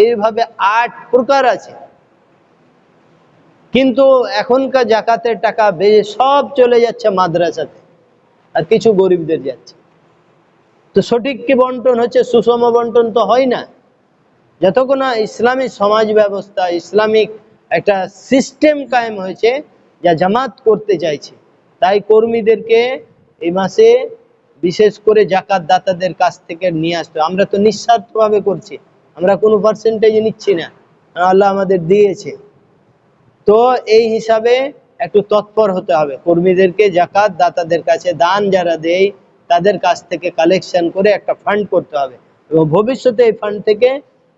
এইভাবে 8 প্রকার আছে। কিন্তু এখনকার জাকাতের টাকা সব চলে যাচ্ছে মাদ্রাসাতে, আর কিছু গরিবদের যাচ্ছে। তো সঠিক কি বন্টন হচ্ছে? সুষম বন্টন তো হয় না। যতক্ষণ না ইসলামী সমাজ ব্যবস্থা, ইসলামিক একটা সিস্টেম কায়েম হয়েছে যা জামাত করতে চাইছে, তাই কর্মীদেরকে এই মাসে বিশেষ করে জাকাত দাতাদের কাছ থেকে নিয়ে আসতে। আমরা তো নিঃস্বার্থভাবে করছি, আমরা কোনো পার্সেন্টেজ নিচ্ছি না, আল্লাহ আমাদের দিয়েছে। তো এই হিসাবে একটু তৎপর হতে হবে, কর্মীদেরকে জাকাত দাতাদের কাছে দান যারা দেয় তাদের কাছ থেকে কালেকশন করে একটা ফান্ড করতে হবে, এবং ভবিষ্যতে এই ফান্ড থেকে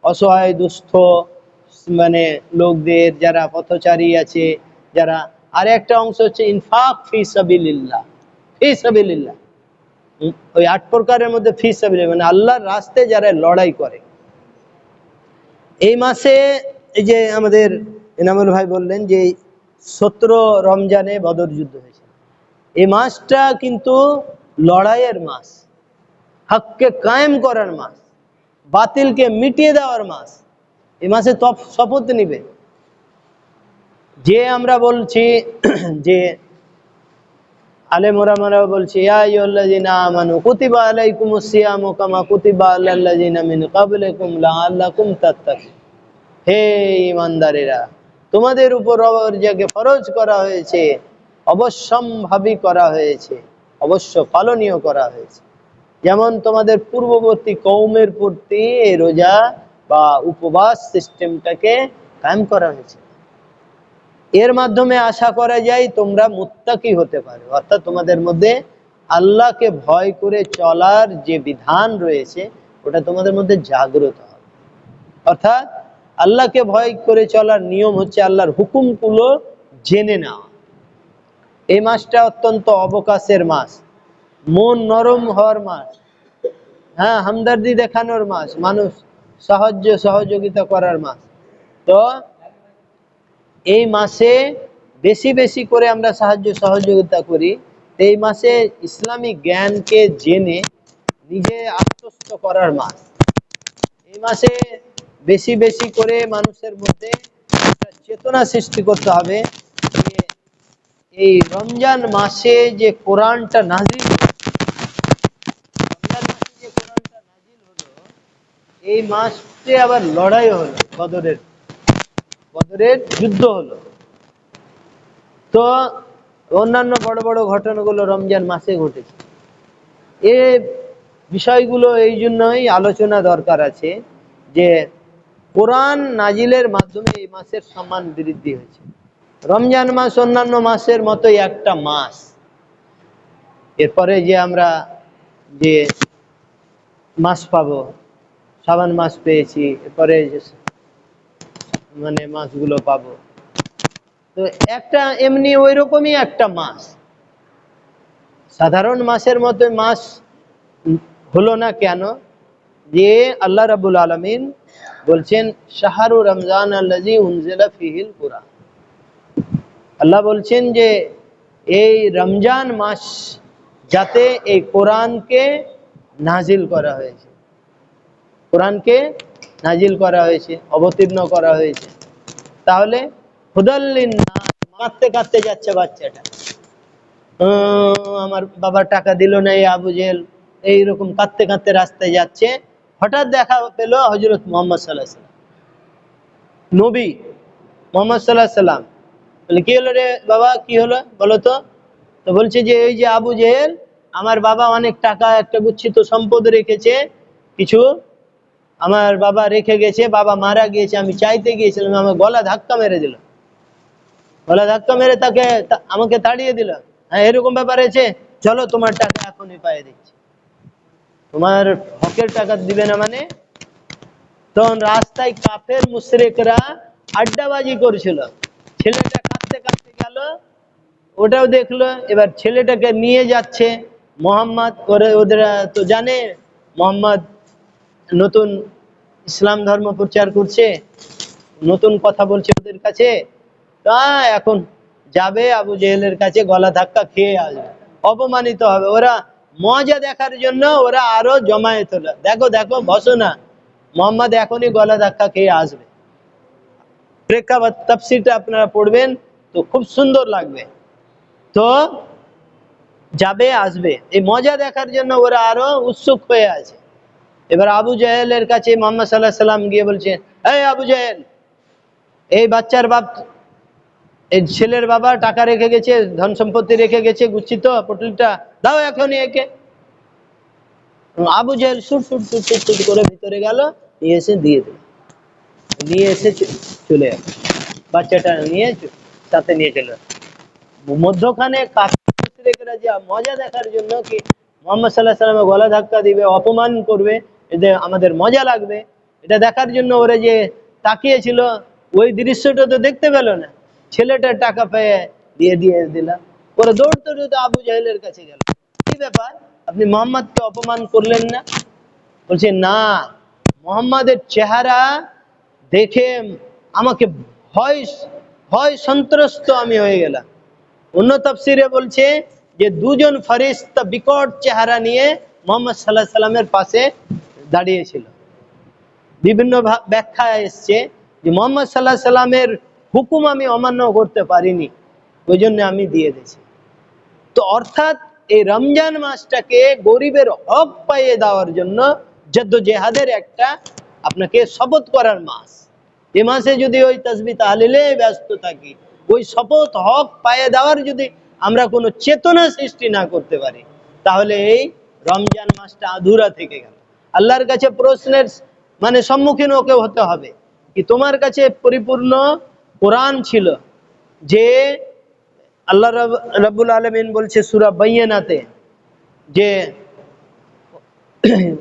অসহায় দুস্থ মানে লোকদের, যারা পথচারী আছে, যারা, আর একটা অংশ হচ্ছে ইনফাক ফি সাবিলিল্লাহ। ফি সাবিলিল্লাহ ওই 8 প্রকারের মধ্যে ফি সাবিলিল্লাহ মানে আল্লাহর রাস্তায় যারা লড়াই করে। এই মাসে এই যে আমাদের এনামুল ভাই বললেন যে 17 রমজানে বদর যুদ্ধ হয়েছে, এই মাসটা কিন্তু লড়াইয়ের মাস, হককে কায়েম করার মাস, বাতিলকে মিটিয়ে দেওয়ার মাস। এই মাসে শপথ নিবে। যে আমরা বলছি যে আলেম ওলামারা বলছে ইয়া আইয়ুহাল্লাযীনা আমানু কুতিবা আলাইকুমুস সিয়ামু কামা কুতিবা আলাল্লাযীনা মিন ক্বাবলিকুম লাআল্লাকুম তাত্তাকুন। হে ঈমানদারেরা, তোমাদের উপর রোজাকে ফরজ করা হয়েছে, অবশ্যম্ভাবী করা হয়েছে, অবশ্য পালনীয় করা হয়েছে, যেমন তোমাদের পূর্ববর্তী কওমের প্রতি এই রোজা বা উপবাস সিস্টেমটাকে কায়েম করা হয়েছে। এর মাধ্যমে আশা করা যায় তোমরা মুত্তাকি হতে পারো, অর্থাৎ তোমাদের মধ্যে আল্লাহকে ভয় করে চলার যে বিধান রয়েছে ওটা তোমাদের মধ্যে জাগ্রত হবে। অর্থাৎ আল্লাহকে ভয় করে চলার নিয়ম হচ্ছে আল্লাহর হুকুমগুলো জেনে নেওয়া। এই মাসটা অত্যন্ত অবকাশের মাস, মন নরম হওয়ার মাস, হ্যাঁ, হামদর্দি দেখানোর মাস, মানুষ সাহায্য সহযোগিতা করার মাস। তো এই মাসে বেশি বেশি করে আমরা সাহায্য সহযোগিতা করি। এই মাসে ইসলামিক জ্ঞানকে জেনে নিজে আত্মস্থ করার মাস। এই মাসে বেশি বেশি করে মানুষের মধ্যে একটা চেতনা সৃষ্টি করতে হবে যে এই রমজান মাসে যে কোরআনটা নাজিল হলো, রমজান মাসে যে কোরআনটা নাজিল হলো, এই মাসে আবার লড়াই হলো, বদরের যুদ্ধ হলো। তো অন্যান্য বড় বড় ঘটনাগুলো রমজান মাসে ঘটেছে। এই বিষয়গুলো এই জন্যই আলোচনা দরকার আছে যে কোরআন নাজিলের মাধ্যমে এই মাসের সম্মান বৃদ্ধি হয়েছে। রমজান মাস অন্যান্য মাসের মতোই একটা মাস। এরপরে যে আমরা যে মাস পাবো, শাবান মাস পেয়েছি, এরপরে মানে মাসগুলো পাবো, তো একটা এমনি ওই রকমই একটা মাস, সাধারণ মাসের মতো মাস হলো না কেন? যে আল্লাহ রাব্বুল আলামিন বলছেন শাহরু রমজান আল্লাযী উনজিলা ফীহিল কুরআন। আল্লাহ বলছেন যে এই রমজান মাস যাতে এই কোরআনকে নাজিল করা হয়েছে, কোরআনকে নাজিল করা হয়েছে, অবতীর্ণ করা হয়েছে। তাহলে হুদাল লিন্নাস, কাঁদতে কাঁদতে যাচ্ছে বাচ্চাটা, আমার বাবা টাকা দিল না, এই আবু জেহেল এইরকম কাঁদতে কাঁদতে রাস্তায় যাচ্ছে। হঠাৎ দেখা পেল হযরত মুহাম্মদ সাল্লাল্লাহু আলাইহি ওয়াসাল্লাম, নবী মুহাম্মদ সাল্লাল্লাহু আলাইহি ওয়াসাল্লাম। বলে কি হলো রে বাবা, কি হলো বলো তো? তো বলছে যে এই যে আবু জেহেল, আমার বাবা অনেক টাকা, একটা গুচ্ছিত সম্পদ রেখেছে, কিছু আমার বাবা রেখে গেছে, বাবা মারা গিয়েছে, আমি চাইতে গিয়েছিলাম, আমার গলা ধাক্কা মেরে দিল, গলা ধাক্কা মেরে তাকে আমাকে তাড়িয়ে দিল। হ্যাঁ, এরকম ব্যাপার আছে, চলো তোমার টাকা এখনই পাইয়ে দিচ্ছি। তোমার হকের টাকা দিবে না মানে? তখন রাস্তায় কাফের মুশরিকরা আড্ডাবাজি করছিল, ছেলেটা কাঁদতে কাঁদতে গেল, ওটাও দেখলো। এবার ছেলেটাকে নিয়ে যাচ্ছে মোহাম্মদ, ওদের তো জানে মোহাম্মদ নতুন ইসলাম ধর্ম প্রচার করছে, নতুন কথা বলছে ওদের কাছে। তা এখন যাবে আবু জেহেলের কাছে, গলা ধাক্কা খেয়ে আসবে, অপমানিত হবে। ওরা মজা দেখার জন্য ওরা আরো জমায়েত হলো, দেখো দেখো বসো না, মোহাম্মদ এখনই গলা ধাক্কা খেয়ে আসবে। প্রেক্ষাপট তাফসীরটা আপনারা পড়বেন তো খুব সুন্দর লাগবে। তো যাবে, আসবে, এই মজা দেখার জন্য ওরা আরো উৎসুক হয়ে আছে। এবার আবু জাহেলের কাছে মুহাম্মদ সাল্লাল্লাহু আলাইহি সাল্লাম গিয়ে বলছেন, এই আবু জাহেল, এই বাচ্চার বাপ, এই ছেলের বাবা টাকা রেখে গেছে, ধন সম্পত্তি রেখে গেছে গুচ্ছিত পটলটা, দাও এখনই একে। আবু জাহেল সুর সুর সুর সুর সুর করে ভিতরে গেল, নিয়ে এসে দিয়ে দিল, নিয়ে এসে চলে গেল, বাচ্চাটা নিয়ে সাথে নিয়ে চলে গেল। মধ্যখানে কাফিররা যে মজা দেখার জন্য কি মুহাম্মদ সাল্লাল্লাহু আলাইহি সাল্লামের গলা ধাক্কা দিবে, অপমান করবে, এতে আমাদের মজা লাগবে, এটা দেখার জন্য ওরা যে তাকিয়েছিল, ওই দৃশ্যটা তো দেখতে পেল না। ছেলেটার টাকা পেয়ে দিয়ে দিয়ে দিলাম, ওরা দৌড়তে দৌড়তে আবু জাহেলের কাছে গেল, কি ব্যাপার, আপনি মোহাম্মদকে অপমান করলেন না? বলছে না, মোহাম্মদের চেহারা দেখে আমাকে ভয় ভয় সন্ত্রস্ত আমি হয়ে গেলাম। অন্য তাফসীরে বলছে যে দুজন ফেরেশতা বিকট চেহারা নিয়ে মুহাম্মদ সাল্লাল্লাহু আলাইহি সাল্লামের পাশে দাঁড়িয়েছিল। বিভিন্ন ব্যাখ্যা এসছে যে মুহাম্মদ সাল্লাল্লাহু আলাইহি সাল্লামের হুকুম আমি অমান্য করতে পারিনি, ওই জন্য আমি দিয়ে দিয়েছি। তো অর্থাৎ এই রমজান মাসটাকে গরিবের হক পাইয়ে দেওয়ার জন্য জদ্দোজেহাদের একটা আপনাকে শপথ করার মাস। এই মাসে যদি ওই তাসবিহ তাহলিলে ব্যস্ত থাকি, ওই শপথ হক পাইয়ে দেওয়ার যদি আমরা কোনো চেতনা সৃষ্টি না করতে পারি, তাহলে এই রমজান মাসটা আধুরা থেকে গেল। আল্লাহর কাছে প্রশ্নের মানে সম্মুখীন ওকে হতে হবে কি তোমার কাছে পরিপূর্ণ কোরআন ছিল, যে আল্লাহ রাব্বুল আলামিন বলছে সূরা বাইয়িনাতে, যে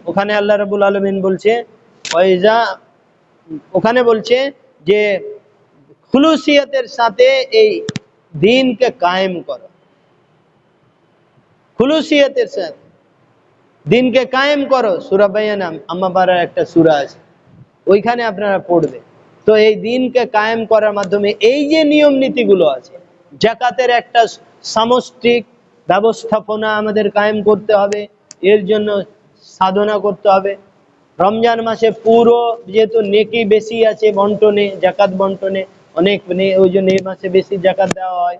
ওখানে আল্লাহ রাব্বুল আলামিন বলছে ওয়াইজা, ওখানে বলছে যে খুলুসিয়তের সাথে এই দিনকে কায়েম করো, খুলুসিয়তের সাথে দিনকে কায়েম করো। সূরা বাইয়িনা আম্মাবারার একটা সূরা আছে, ওইখানে আপনারা পড়বে। তো এই দিনকে কায়েম করার মাধ্যমে এই যে নিয়ম নীতিগুলো আছে, যাকাতের একটা সামষ্টিক ব্যবস্থাপনা আমাদের কায়েম করতে হবে, এর জন্য সাধনা করতে হবে। রমজান মাসে পুরো যেহেতু নেকি বেশি আছে বন্টনে, যাকাত বন্টনে অনেক, ওই জন্য এই মাসে বেশি যাকাত দেওয়া হয়।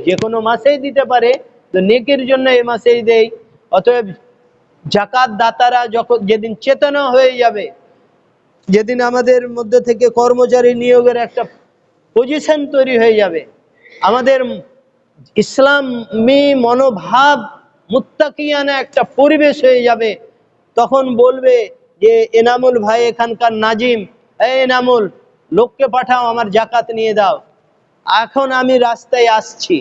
যে কোনো মাসেই দিতে পারে, তো নেকির জন্য এই মাসেই দেয়। অতএব যাকাত দাতারা যখন যেদিন চেতনা হয়ে যাবে, যেদিন আমাদের মধ্যে থেকে কর্মচারী নিয়োগের একটা পজিশন তৈরি হয়ে যাবে, আমাদের ইসলামী মনোভাব মুত্তাকিয়ানা একটা পরিবেশ হয়ে যাবে, তখন বলবে যে এনামুল ভাই এখানকার নাজিম, এই এনামুল, লোককে পাঠাও আমার যাকাত নিয়ে দাও। এখন আমি রাস্তায় আসছি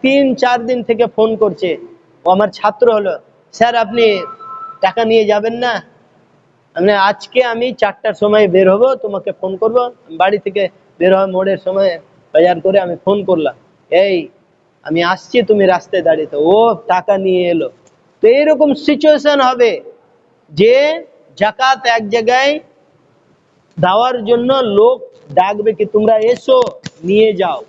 3-4 দিন থেকে ফোন করছে, ও আমার ছাত্র হলো, স্যার আপনি টাকা নিয়ে যাবেন না? মানে আজকে আমি 4টার সময় বের হব, তোমাকে ফোন করব। বাড়ি থেকে বের হওয়ার মোড়ের সময় বাজার করে আমি ফোন করলাম, এই আমি আসছি, তুমি রাস্তায় দাঁড়িয়ে, ও টাকা নিয়ে এলো। তো এরকম সিচুয়েশন হবে যে যাকাত এক জায়গায় দেওয়ার জন্য লোক ডাকবে কি তোমরা এসো নিয়ে যাও।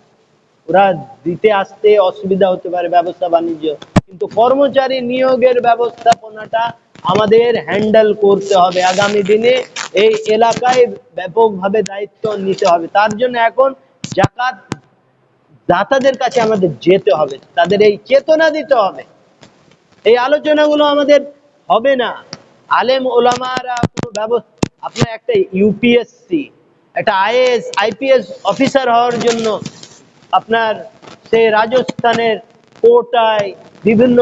ওরা দিতে আসতে অসুবিধা হতে পারে ব্যবসা বাণিজ্য, কিন্তু কর্মচারী নিয়োগের ব্যবস্থাপনাটা আমাদের হ্যান্ডেল করতে হবে। আগামী দিনে এই এলাকায় ব্যাপকভাবে দায়িত্ব নিতে হবে। তার জন্য এখন যাকাত দাতাদের কাছে আমাদের যেতে হবে, তাদের এই চেতনা দিতে হবে। এই আলোচনাগুলো আমাদের হবে না, আলেম ওলামারা কোনো ব্যবস্থা, আপনার একটা ইউপিএসসি, একটা আইএএস আইপিএস অফিসার হওয়ার জন্য আপনার সেই রাজস্থানের কোটায় বিভিন্ন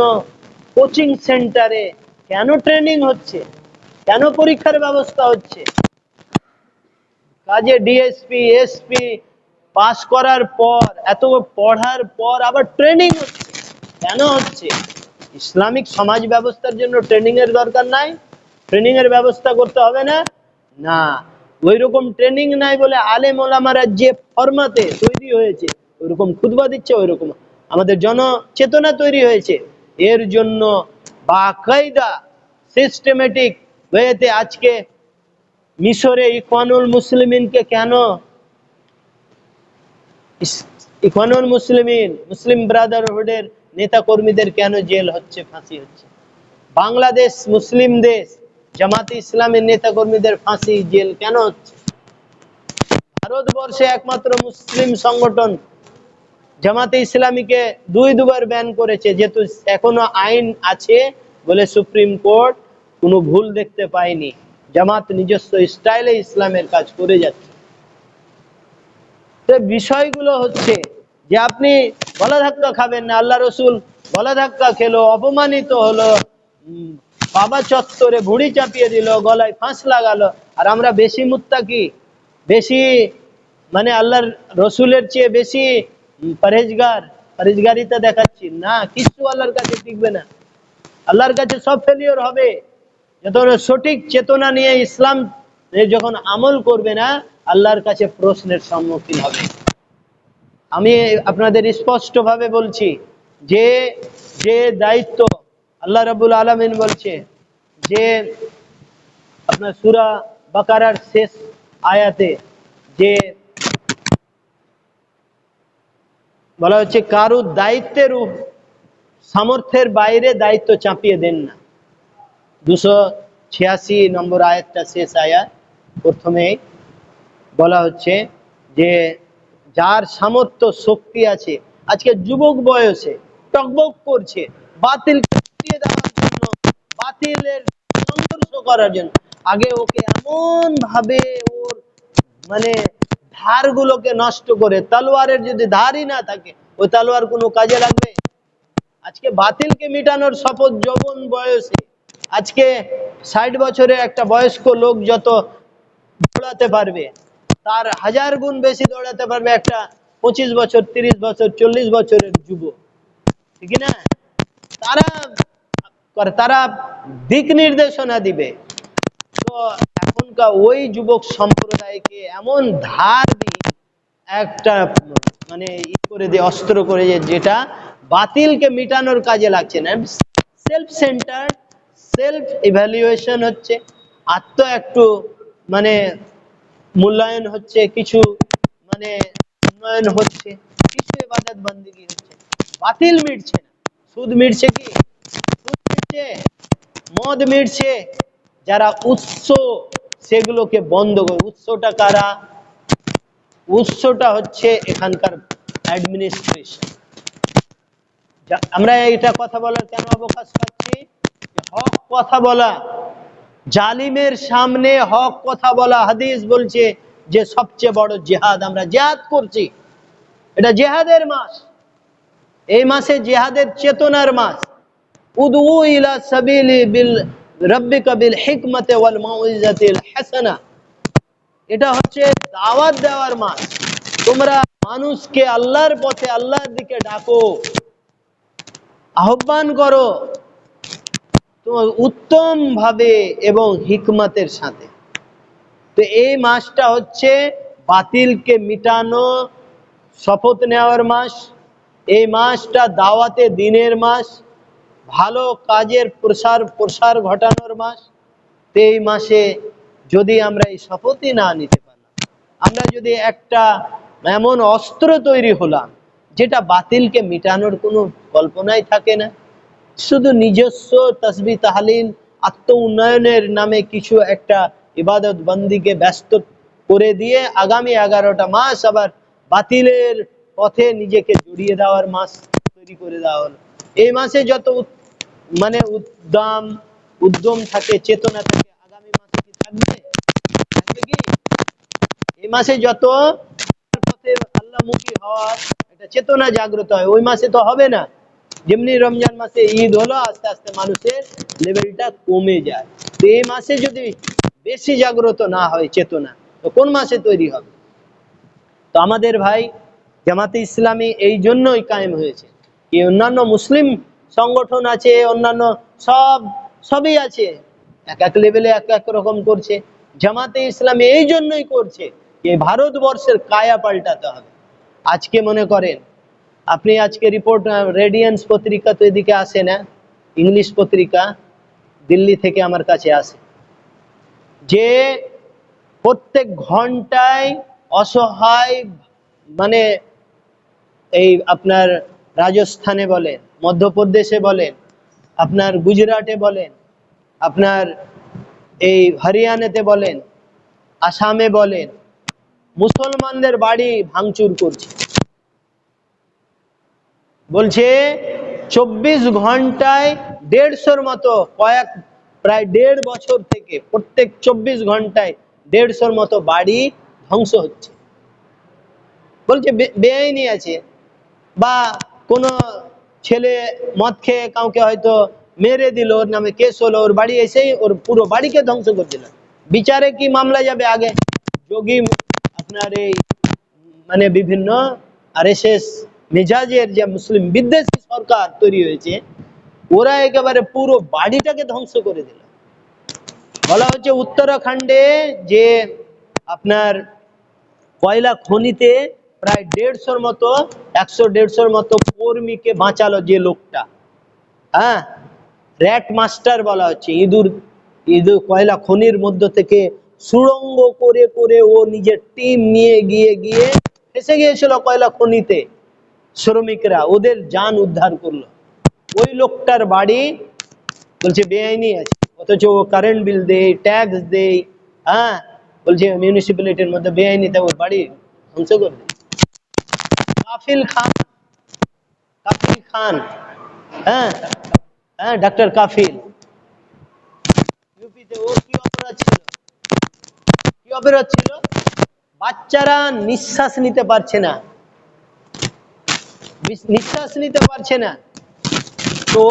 কোচিং সেন্টারে কেন ট্রেনিং হচ্ছে, কেন পরীক্ষার ব্যবস্থা হচ্ছে? কাজে ডিএসপি এসপি পাস করার পর, এত পড়ার পর আবার ট্রেনিং হচ্ছে, কেন হচ্ছে? ইসলামিক সমাজ ব্যবস্থার জন্য ট্রেনিং এর দরকার নাই? ট্রেনিং এর ব্যবস্থা করতে হবে না? না, ওই রকম ট্রেনিং নাই বলে আলেম ওলামারা যে ফরমাতে তৈরি হয়েছে ওইরকম খুতবা দিচ্ছে, ওইরকম আমাদের জনচেতনা তৈরি হয়েছে। এর জন্য বাকায়দা সিস্টেমেটিক ওয়েতে আজকে মিশরে ইখওয়ানুল মুসলিমিনকে কেন, ইখওয়ানুল মুসলিমিন মুসলিম ব্রাদারহুডের নেতা কর্মীদের কেন জেল হচ্ছে, ফাঁসি হচ্ছে? বাংলাদেশ মুসলিম দেশ, জামাতে ইসলামের নেতা কর্মীদের ফাঁসি জেল কেন হচ্ছে? ভারতবর্ষে একমাত্র মুসলিম সংগঠন জামাতে ইসলামীকে দুবার ব্যান করেছে, যেহেতু এখনো আইন আছে বলে সুপ্রিম কোর্ট কোনো ভুল দেখতে পায়নি। জামাত নিজস্ব স্টাইলে ইসলামের কাজ করে যাচ্ছে। তো বিষয়গুলো হচ্ছে যে আপনি গলা ধাক্কা খাবেন না। আল্লাহ রসুল গলা ধাক্কা খেলো, অপমানিত হলো, বাবা চত্বরে ভুঁড়ি চাপিয়ে দিল, গলায় ফাঁস লাগালো, আর আমরা বেশি মুত্তাকি, বেশি মানে আল্লাহর রসুলের চেয়ে বেশি পরেজগারিতা দেখাচ্ছি না। কিছু আল্লাহর কাছে টিকবে না, আল্লাহর কাছে সব ফেলিওর হবে। যখন সঠিক চেতনা নিয়ে ইসলাম যখন আমল করবে না, আল্লাহর কাছে প্রশ্নের সম্মুখীন হবে। আমি আপনাদের স্পষ্ট ভাবে বলছি যে যে দায়িত্ব আল্লাহ রাব্বুল আলামিন বলছে যে আপনার সূরা বাকারার শেষ আয়াতে যে বলা হচ্ছে কারো দায়িত্বের সামর্থ্যের বাইরে দায়িত্ব চাপিয়ে দেন না। 286 নম্বর আয়াতটা শেষ আয়াত, প্রথমে বলা হচ্ছে যে যার সামর্থ্য শক্তি আছে, আজকে যুবক বয়সে টকবক করছে বাতিলকে উঠিয়ে দেওয়ার জন্য, বাতিলের সংঘর্ষ করার জন্য, আগে ওকে এমন ভাবে ওর মানে ধারগুলোকে নষ্ট করে, তলোয়ারের যদি ধারই না থাকে ওই তলোয়ার কোনো কাজে লাগবে? আজকে বাতিলকে মিটানোর শপথ যৌবন বয়সে, আজকে 60 বছরে একটা বয়স্ক লোক যত দৌড়াতে পারবে তার 1000 গুণ বেশি দৌড়াতে পারবে একটা 25 বছর, 30 বছর, 40 বছরের যুবক, ঠিক না? তারা দিক নির্দেশনা দিবে। তো এখনকার ওই যুবক সম্প্রদায়কে এমন ধারবিহীন একটা মানে করে দিয়ে অস্ত্র করে, যেটা বাতিলকে মিটানোর কাজে লাগছে না, সেলফ সেন্টার, সেলফ ইভ্যালুয়েশন হচ্ছে, আত্ম একটু মানে মূল্যায়ন হচ্ছে, কিছু মানে উন্নয়ন হচ্ছে, কিছু ইবাদত বন্দেগী হচ্ছে, বাতিল মিটছে না। সুদ মিটছে কি? সুদ মিটছে, মদ মিটছে। যারা উৎস সেগুলোকে বন্ধ করে, উৎসটা কারা? উৎসটা হচ্ছে এখানকার অ্যাডমিনিস্ট্রেশন। আমরা এটা কথা বলার কেন অবকাশ পাচ্ছি? হক কথা বলা, জালিমের সামনে হক কথা বলা। হাদিস বলছে যে সবচেয়ে বড় জিহাদ, আমরা জিহাদ করছি, এটা জিহাদের মাস। এই মাসে জিহাদের চেতনার মাস। উদউ ইলা সাবিলি বিল রাব্বিকা বিল হিকমাতি ওয়াল মাউইজাতিল হাসানা, এটা হচ্ছে দাওয়াত দেওয়ার মাস। তোমরা মানুষকে আল্লাহর পথে, আল্লাহর দিকে ডাকো, আহ্বান করো তোমার উত্তম ভাবে এবং হিকমতের সাথে। তো এই মাসটা হচ্ছে বাতিলকে মিটানো, শপথ নেওয়ার মাস। এই মাসটা দাওয়াতে দিনের মাস, ভালো কাজের প্রসার ঘটানোর মাস। তো এই মাসে যদি আমরা এই শপথই না নিতে পারলাম, আমরা যদি একটা এমন অস্ত্র তৈরি হলাম যেটা বাতিলকে মিটানোর কোনো কল্পনাই থাকে না, শুধু নিজস্ব তাসবিহ তাহলিল আত্ম উন্নয়নের নামে কিছু একটা ইবাদত বন্দিকে ব্যস্ত করে দিয়ে আগামী 11টা মাস আবার বাতিলের পথে নিজেকে জড়িয়ে দেওয়ার মাস তৈরি করে দেওয়া হলো। এই মাসে যত মানে উদ্যম থাকে, চেতনা থাকে, আগামী মাসে কি থাকবে? থাকবে কি? এই মাসে যত পথে আল্লাহমুখী হওয়ার একটা চেতনা জাগ্রত হয়, ওই মাসে তো হবে না। যেমনি রমজান মাসে ঈদ হলো, আস্তে আস্তে মানুষের লেভেলটা কমে যায়। তো এই মাসে যদি বেশি জাগ্রত না হয় চেতনা, তো কোন মাসে তৈরি হবে? তো আমাদের ভাই জামাতে ইসলামী এই জন্যই কায়েম হয়েছে। এই অন্যান্য মুসলিম সংগঠন আছে, অন্যান্য সবই আছে, এক এক লেভেলে এক এক রকম করছে। জামাতে ইসলামী এই জন্যই করছে যে ভারতবর্ষের কায়া পাল্টাতে হবে। আজকে মনে করেন আপনি আজকে রিপোর্ট, রেডিয়েন্স পত্রিকা তো এদিকে আসে না, ইংলিশ পত্রিকা দিল্লি থেকে আমার কাছে আসে, যে প্রত্যেক ঘন্টায় অসহায় মানে এই আপনার রাজস্থানে বলেন, মধ্যপ্রদেশে বলেন, আপনার গুজরাটে বলেন, আপনার এই হরিয়ানাতে বলেন, আসামে বলেন, মুসলমানদের বাড়ি ভাঙচুর করছে। বলছে 24 ঘন্টায় 150-র মতো, প্রায় 1.5 বছর থেকে প্রত্যেক 24 ঘন্টায় 150-র মতো বাড়ি ধ্বংস হচ্ছে। বলছে বেআইনি আছে, বা কোনো ছেলে মদ খেয়ে কাউকে হয়তো মেরে দিল, ওর নামে কেস হলো, ওর বাড়ি এসেই ওর পুরো বাড়িকে ধ্বংস করে দিল। বিচারে কি মামলা যাবে? আগে যোগী আপনার এই মানে বিভিন্ন আরএসএস মেজাজের যে মুসলিম বিদ্বেষী সরকার তৈরি হয়েছে, ওরা একেবারে পুরো বাড়িটাকে ধ্বংস করে দিল। বলা হচ্ছে উত্তরাখণ্ডে যে আপনার কয়লা খনিতে প্রায় 150-র মতো 100-150-র মতো কর্মীকে বাঁচালো যে লোকটা, হ্যাঁ, র্যাট মাস্টার বলা হচ্ছে। ইঁদুর কয়লা খনির মধ্য থেকে সুড়ঙ্গ করে করে ও নিজের টিম নিয়ে গিয়ে ফেসে গিয়েছিল কয়লা খনিতে, শ্রমিকরা ওদের জান উদ্ধার করলো। ওই লোকটার বাড়ি বলছে বেআইনি আছে, অথচ ও কারেন্ট বিল দেয়, ট্যাক্স দেয়, হ্যাঁ, বলছে মিউনিসিপ্যালিটির মধ্যে বেআইনিতে ওর বাড়ি ধ্বংস করে দেয়। কাফিল খান, হ্যাঁ হ্যাঁ, ডাক্তার কাফিল, ইউপিতে। ও কি অপরাধ ছিল? বাচ্চারা নিঃশ্বাস নিতে পারছে না, তো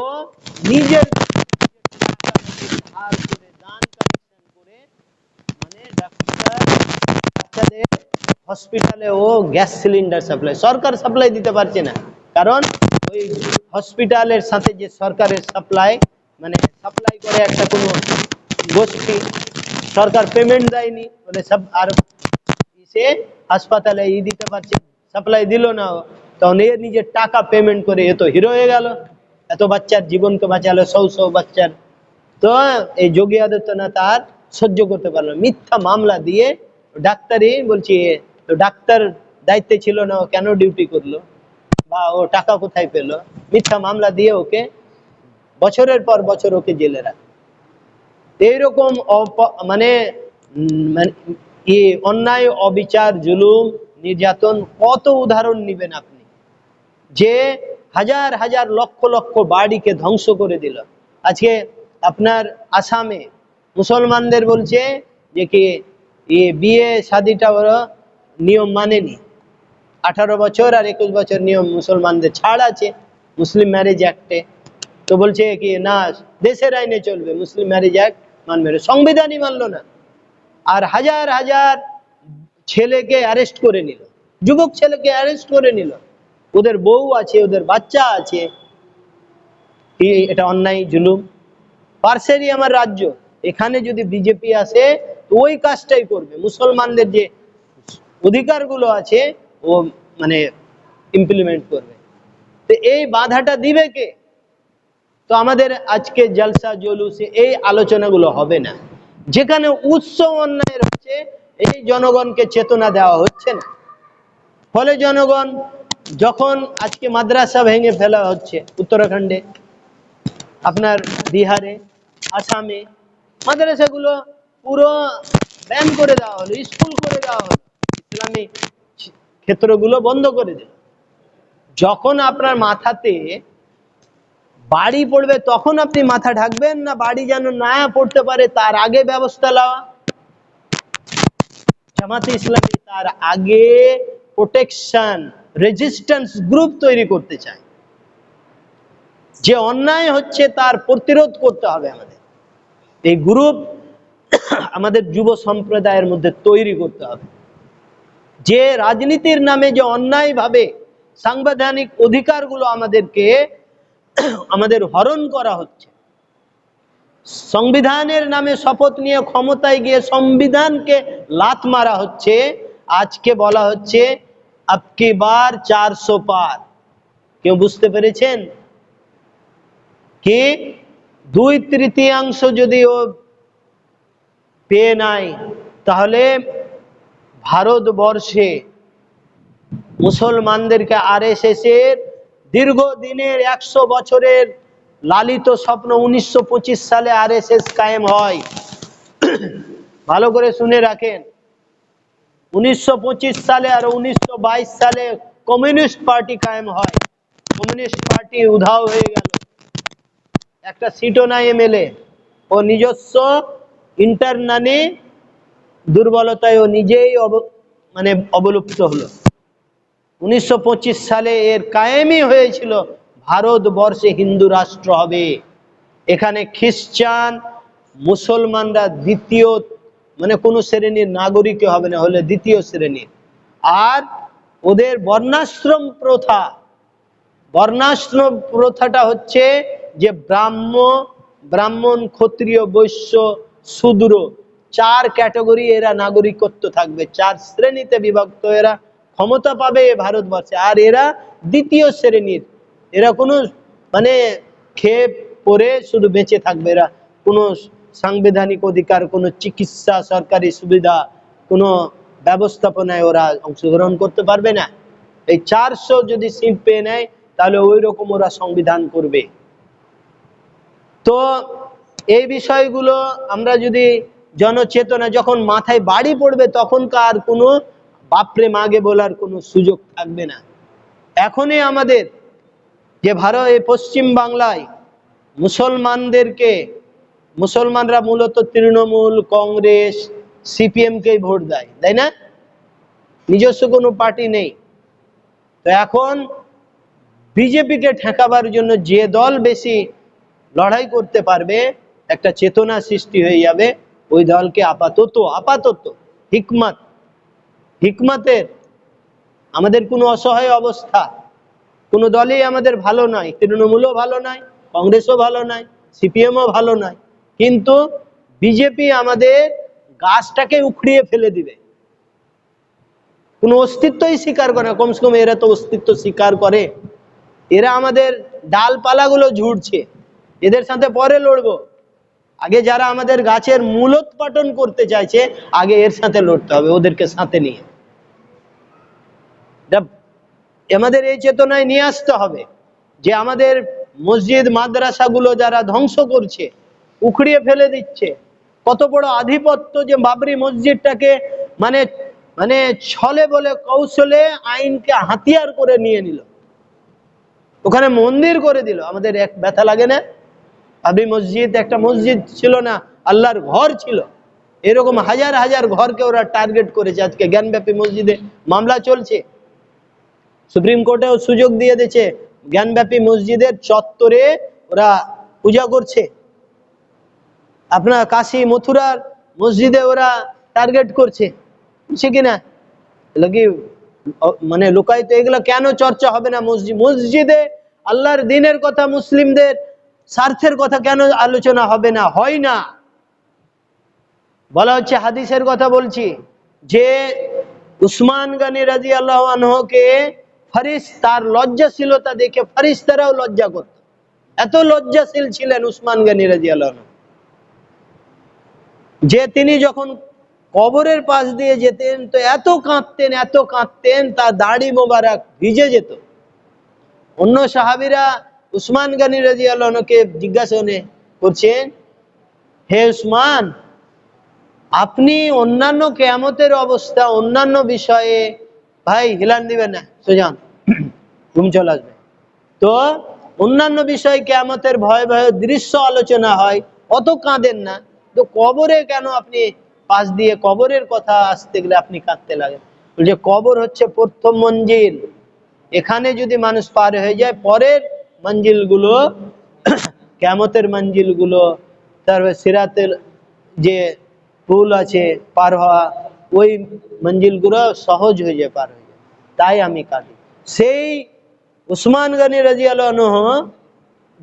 নিজের ধার করে দান কালেকশন করে মানে বাচ্চাদের হসপিটালে ও গ্যাস সিলিন্ডার সাপ্লাই, সরকার সাপ্লাই দিতে পারছে না, কারণ ওই হসপিটালের সাথে যে সরকারের সাপ্লাই করে একটা কোনো গোষ্ঠী, সরকার পেমেন্ট দেয়নি বলে সব, আর সে হাসপাতালে দিতে পারছে, সাপ্লাই দিল না, তখন এ নিজের টাকা পেমেন্ট করে এ তো হিরো হয়ে গেল, এত বাচ্চার জীবনকে বাঁচালো, 100 বাচ্চার। তো এই যোগী আদিত্যনাথ আর সহ্য করতে পারলো, মিথ্যা মামলা দিয়ে ডাক্তারই বলছি, তো ডাক্তার দায়িত্বে ছিল না, ও কেন ডিউটি করলো, বা ও টাকা কোথায় পেলো? মিথ্যা মামলা দিয়ে ওকে বছরের পর বছর ওকে জেলে রাখে। এইরকম মানে অন্যায়, অবিচার, জুলুম, নির্যাতন কত উদাহরণ নিবেন আপনি, যে হাজার হাজার লক্ষ লক্ষ বাড়িকে ধ্বংস করে দিল। আজকে আপনার আসামে মুসলমানদের বলছে যে কি বিয়ে শাদিটা ওরা নিয়ম মানেনি, 18 বছর আর 21 বছর নিয়ম মুসলমানদের ছাড় আছে মুসলিম ম্যারেজ অ্যাক্টে। তো বলছে কি না, দেশের আইনে চলবে, মুসলিম ম্যারেজ অ্যাক্ট মানবে না, সংবিধানই মানলো না। আর হাজার হাজার ছেলেকে অ্যারেস্ট করে নিল, যুবক ছেলেকে অ্যারেস্ট করে নিল, ওদের বউ আছে, ওদের বাচ্চা আছে। এটা অন্যায়, জুলুম। পার্শ্বেরই আমার রাজ্য, এখানে যদি বিজেপি আসে তো ওই কাজটাই করবে, মুসলমানদের যে অধিকারগুলো আছে ও মানে ইমপ্লিমেন্ট করবে। তো এই বাধাটা দিবে কে? তো আমাদের আজকে জলসা জলুসে এই আলোচনাগুলো হবে না, যেখানে উৎস অন্যায়ের হচ্ছে এই জনগণকে চেতনা দেওয়া হচ্ছে না। ফলে জনগণ যখন আজকে মাদ্রাসা ভেঙে ফেলা হচ্ছে, উত্তরাখণ্ডে, আপনার বিহারে, আসামে মাদ্রাসাগুলো পুরো ব্যান করে দেওয়া হলো, স্কুল করে দেওয়া হলো, ইসলামী ক্ষেত্রগুলো বন্ধ করে দিল। যখন আপনার মাথাতে বাড়ি পড়বে তখন আপনি মাথা ঢাকবেন, না বাড়ি যেন না পড়তে পারে তার আগে ব্যবস্থা নেওয়া? জামাতে ইসলামী তার আগে প্রোটেকশন, রেজিস্ট্যান্স গ্রুপ তৈরি করতে চায়, যে অন্যায় হচ্ছে তার প্রতিরোধ করতে হবে। আমাদের এই গ্রুপ আমাদের যুব সম্প্রদায়ের মধ্যে তৈরি করতে হবে, যে রাজনীতির নামে যে অন্যায় ভাবে সাংবিধানিক অধিকারগুলো আমাদের হরণ করা হচ্ছে, সংবিধানের নামে শপথ নিয়ে ক্ষমতায় গিয়ে সংবিধানকে লাত মারা হচ্ছে। আজকে বলা হচ্ছে আবকি বার 400 পার। কেউ বুঝতে পেরেছেন কি? 2/3 যদি ও পেয়ে নাই, তাহলে ভারতবর্ষে মুসলমানদেরকে আরএসএস এর দীর্ঘদিনের 100 বছরের লালিত স্বপ্ন, 1925 সালে আরএসএস কায়েম হয়, ভালো করে শুনে রাখেন, 1925 সালে আর 1922 সালে কমিউনিস্ট পার্টি কায়েম হয়। কমিউনিস্ট পার্টি উধাও হয়ে গেল, একটা সিটও নাই এমএলএ। ও নিজস্ব ইন্টারনালি দুর্বলতায় ও নিজেই মানে অবলুপ্ত হলো। 1925 সালে এর কায়েমই হয়েছিল ভারতবর্ষে হিন্দু রাষ্ট্র হবে, এখানে খ্রিস্টান মুসলমানরা দ্বিতীয় মানে কোন শ্রেণীর নাগরিক হবে না, হলে দ্বিতীয় শ্রেণীর। আর ওদের বর্ণাশ্রম প্রথাটা হচ্ছে যে ব্রাহ্মণ ক্ষত্রিয় বৈশ্য শূদ্র 4 ক্যাটাগরি এরা নাগরিকত্ব থাকবে, 4 শ্রেণীতে বিভক্ত এরা ক্ষমতা পাবে ভারতবর্ষে। আর এরা দ্বিতীয় শ্রেণীর, এরা কোনো মানে খেয়ে পরে শুধু বেঁচে থাকবে, এরা কোনো সাংবিধানিক অধিকার, কোনো চিকিৎসা, সরকারি সুবিধা, কোনো ব্যবস্থাপনায় ওরা অংশগ্রহণ করতে পারবে না। এই 400 যদি সিট পেয়ে নেয় তাহলে ওই রকম ওরা সংবিধান করবে। তো এই বিষয়গুলো আমরা যদি জনচেতনা যখন মাথায় বাড়ি পড়বে তখন কার কোনো বাপরে মাগে বলার কোনো সুযোগ থাকবে না। এখনই আমাদের যে এই পশ্চিম বাংলায় মুসলমানরা মূলত তৃণমূল, কংগ্রেস, সিপিএম কেই ভোট দেয়, তাই না? নিজস্ব কোনো পার্টি নেই। তো এখন বিজেপিকে ঠেকাবার জন্য যে দল বেশি লড়াই করতে পারবে, একটা চেতনা সৃষ্টি হয়ে যাবে, ওই দলকে আপাতত হিকমতের আমাদের কোনো অসহায় অবস্থা, কোনো দলই আমাদের ভালো নয়, তৃণমূলও ভালো নয়, কংগ্রেসও ভালো নয়, সিপিএমও ভালো নয়, কিন্তু বিজেপি আমাদের গাছটাকে উখড়িয়ে ফেলে দিবে। কোনো অস্তিত্বই স্বীকার করে না, কমসে কম এরা তো অস্তিত্ব স্বীকার করে। এরা আমাদের ডালপালাগুলো ঝুড়ছে, এদের সাথে পরে লড়বো। আগে যারা আমাদের গাছের মূলোৎপাটন করতে চাইছে, আগে এর সাথে লড়তে হবে, ওদেরকে সাথে নিয়ে। আমাদের এই চেতনায় নিয়ে আসতে হবে যে আমাদের মসজিদ মাদ্রাসাগুলো যারা ধ্বংস করছে, উখড়িয়ে ফেলে দিচ্ছে, কত বড় আধিপত্য, যে বাবরি মসজিদটাকে মানে ছলে বলে কৌশলে আইনকে হাতিয়ার করে নিয়ে নিল, ওখানে মন্দির করে দিল। আমাদের এক ব্যথা লাগে না? বাবরি মসজিদ একটা মসজিদ ছিল না, আল্লাহর ঘর ছিল। এরকম হাজার হাজার ঘরকে ওরা টার্গেট করেছে। আজকে জ্ঞানব্যাপী মসজিদে মামলা চলছে, সুপ্রিম কোর্টেও সুযোগ দিয়ে দিয়েছে, জ্ঞানব্যাপী মসজিদের চত্বরে ওরা পূজা করছে। আপনার কাশী মথুরার মসজিদে ওরা টার্গেট করছে, বুঝছে কিনা? মানে লোকায়িত এগুলো কেন চর্চা হবে না? মসজিদে আল্লাহর দ্বীনের কথা, মুসলিমদের স্বার্থের কথা কেন আলোচনা হবে না? হয় না। বলা হচ্ছে, হাদিসের কথা বলছি, যে উসমান গনি রাদিয়াল্লাহু আনহুকে তার লজ্জাশীলতা দেখে ফেরেশতারাও লজ্জা করত। এত লজ্জাশীল ছিলেন উসমান গনি রাদিয়াল্লাহু আনহু, যে তিনি যখন কবরের পাশ দিয়ে যেতেন তো এত কাঁদতেন, তার দাড়ি মোবারক ভিজে যেত। অন্য সাহাবীরা উসমান গনি রাদিয়াল্লাহু আনহুকে জিজ্ঞাসা করছেন, হে উসমান, আপনি অন্যান্য কিয়ামতের অবস্থা, অন্যান্য বিষয়ে, ভাই হিলান দিবেন না, সোজান ঘুম চলে আসবে, তো অন্যান্য বিষয়ে কিয়ামতের ভয় দৃশ্য আলোচনা হয়, অত কাঁদেন না, তো কবরে কেন আপনি পাশ দিয়ে, কবরের কথা আসতে গেলে আপনি কাঁদতে লাগেন? বলছে, কবর হচ্ছে প্রথম মঞ্জিল, এখানে যদি মানুষ পার হয়ে যায়, পরের মঞ্জিল গুলো, কিয়ামতের মঞ্জিল গুলো, তারপর সিরাতের যে পুল আছে পার হওয়া, ওই মঞ্জিল গুলো সহজ হয়ে যায়, পার হয়ে যায়। তাই আমি কাঁদি। সেই উসমান গনি রাদিয়াল্লাহু আনহু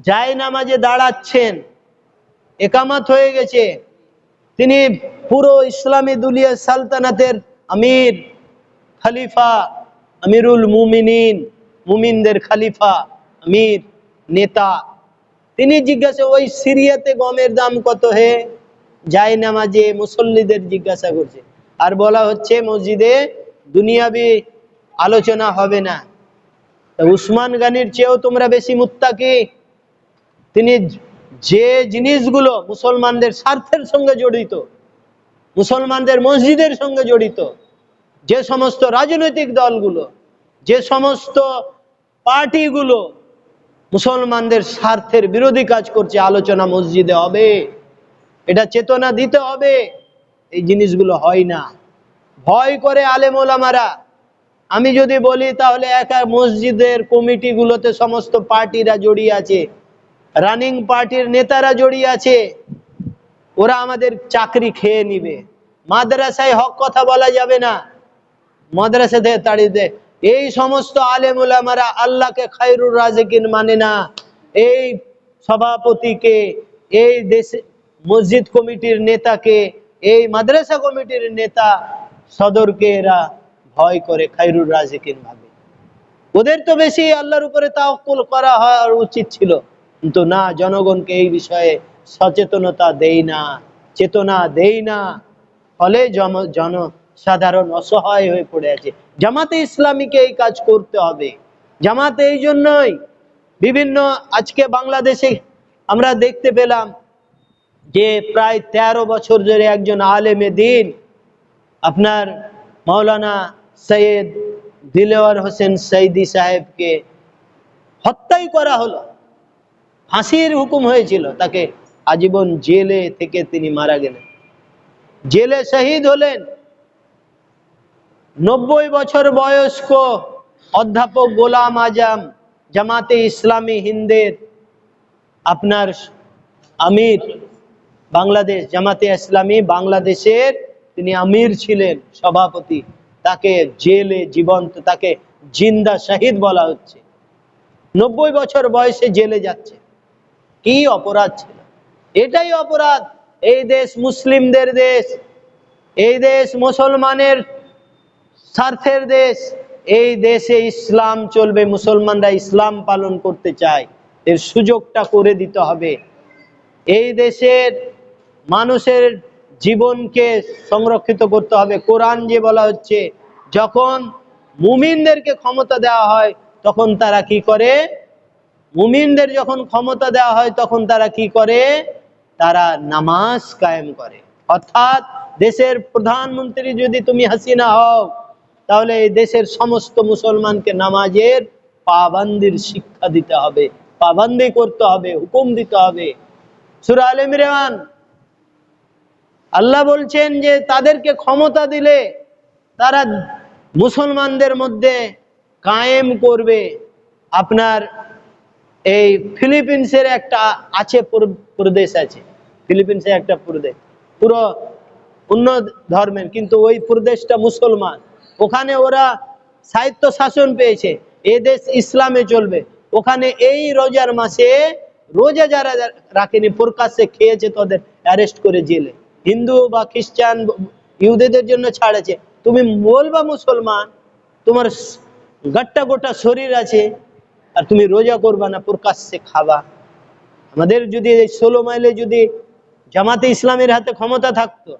যায় নামাজে দাঁড়াচ্ছেন, একামত হয়ে গেছে, তিনি পুরো ইসলামী দুলিয়া সালতানাতের আমির, খলিফা, আমিরুল মুমিনিন, মুমিনদের খলিফা, আমির, নেতা। তিনি জিজ্ঞাসা, ওই সিরিয়াতে গমের দাম কত? হে যায় নামাজে মুসল্লিদের জিজ্ঞাসা করছে, আর বলা হচ্ছে মসজিদে দুনিয়াবি আলোচনা হবে না। উসমান গনির চেয়েও তোমরা বেশি মুত্তাকি। তিনি যে জিনিসগুলো মুসলমানদের স্বার্থের সঙ্গে জড়িত, মুসলমানদের মসজিদের সঙ্গে জড়িত যে সমস্ত রাজনৈতিক দলগুলো, যে সমস্ত পার্টিগুলো মুসলমানদের স্বার্থের বিরোধী কাজ করছে, আলোচনা মসজিদে হবে, এটা চেতনা দিতে হবে। এই জিনিসগুলো হয় না, ভয় করে আলেম ওলামারা। আমি যদি বলি তাহলে একা মসজিদের কমিটিগুলোতে সমস্ত পার্টিরা জড়িয়ে আছে, রানিং পার্টির নেতারা জড়িয়ে আছে, ওরা আমাদের চাকরি খেয়ে নিবে। মাদ্রাসায় হক কথা বলা যাবে না, মাদ্রাসা থেকে তাড়িয়ে দে। এই সমস্ত আলেম ওলামারা আল্লাহকে খায়রুর রাজিকিন মানে না। এই সভাপতিকে, এই দেশে মসজিদ কমিটির নেতাকে, এই মাদ্রাসা কমিটির নেতা সদরকে এরা ভয় করে, খায়রুর রাজিকিন ভাবে। ওদের তো বেশি আল্লাহর উপরে তাওয়াক্কুল করা হওয়ার উচিত ছিল, কিন্তু না, জনগণকে এই বিষয়ে সচেতনতা দেই না, চেতনা দেই না। ফলে জনসাধারণ অসহায় হয়ে পড়ে আছে। জামাতে ইসলামীকে এই কাজ করতে হবে। জামাতে এই জন্যই বিভিন্ন, আজকে বাংলাদেশে আমরা দেখতে পেলাম যে প্রায় 13 বছর ধরে একজন আলেমে দিন, আপনার মাওলানা সৈয়দ দিলওয়ার হোসেন সৈয়দি সাহেবকে হত্যাই করা হলো, ফাঁসির হুকুম হয়েছিল, তাকে আজীবন জেলে থেকে তিনি মারা গেলেন, জেলে শহীদ হলেন। 90 বছর বয়স্ক অধ্যাপক গোলাম আজম, জামাতে ইসলামী হিন্দের আপনার আমির, বাংলাদেশ জামাতে ইসলামী বাংলাদেশের তিনি আমির ছিলেন, সভাপতি, তাকে জেলে জীবন্ত, তাকে জিন্দা শহীদ বলা হচ্ছে। 90 বছর বয়সে জেলে যাচ্ছে, কি অপরাধ ছিল? এটাই অপরাধ। এই দেশ মুসলিমদের দেশ, এই দেশ মুসলমানের স্বার্থের দেশ, এই দেশে ইসলাম চলবে, মুসলমানরা ইসলাম পালন করতে চায়, এর সুযোগটা করে দিতে হবে। এই দেশের মানুষের জীবনকে সংরক্ষিত করতে হবে। কোরআন যে বলা হচ্ছে, যখন মুমিনদেরকে ক্ষমতা দেওয়া হয় তখন তারা কি করে? মুমিনদের যখন ক্ষমতা দেওয়া হয় তখন তারা কি করে? তারা নামাজ কায়েম করে। অর্থাৎ দেশের প্রধানমন্ত্রী যদি তুমি হাসিনা হও, তাহলে এই দেশের সমস্ত মুসলমানকে নামাজের পাবন্দির শিক্ষা দিতে হবে, পাবন্দি করতে হবে, হুকুম দিতে হবে। সূরা আলে ইমরান আল্লাহ বলছেন যে তাদেরকে ক্ষমতা দিলে তারা মুসলমানদের মধ্যে কায়েম করবে। আপনার এই ফিলিপিন্সের একটা আছে প্রদেশ আছে, ফিলিপিন্সের একটা প্রদেশ পুরো অন্য ধর্মের, কিন্তু ওই প্রদেশটা মুসলমান। ওখানে ওরা স্বায়ত্ত শাসন পেয়েছে, এ দেশ ইসলামে চলবে। ওখানে এই রোজার মাসে রোজা যারা রাখেনি, প্রকাশ্যে খেয়েছে, তাদের অ্যারেস্ট করে জেলে। হিন্দু বা খ্রিস্টান ইহুদিদের জন্য ছাড়েছে। তুমি বলবা মুসলমান, তোমার গাট্টা গোটা শরীর আছে, আর তুমি রোজা করবা না, প্রকাশ্যে খাবা। আমাদের যদি 16 মাইলে যদি জামাতে ইসলামের হাতে ক্ষমতা থাকতো,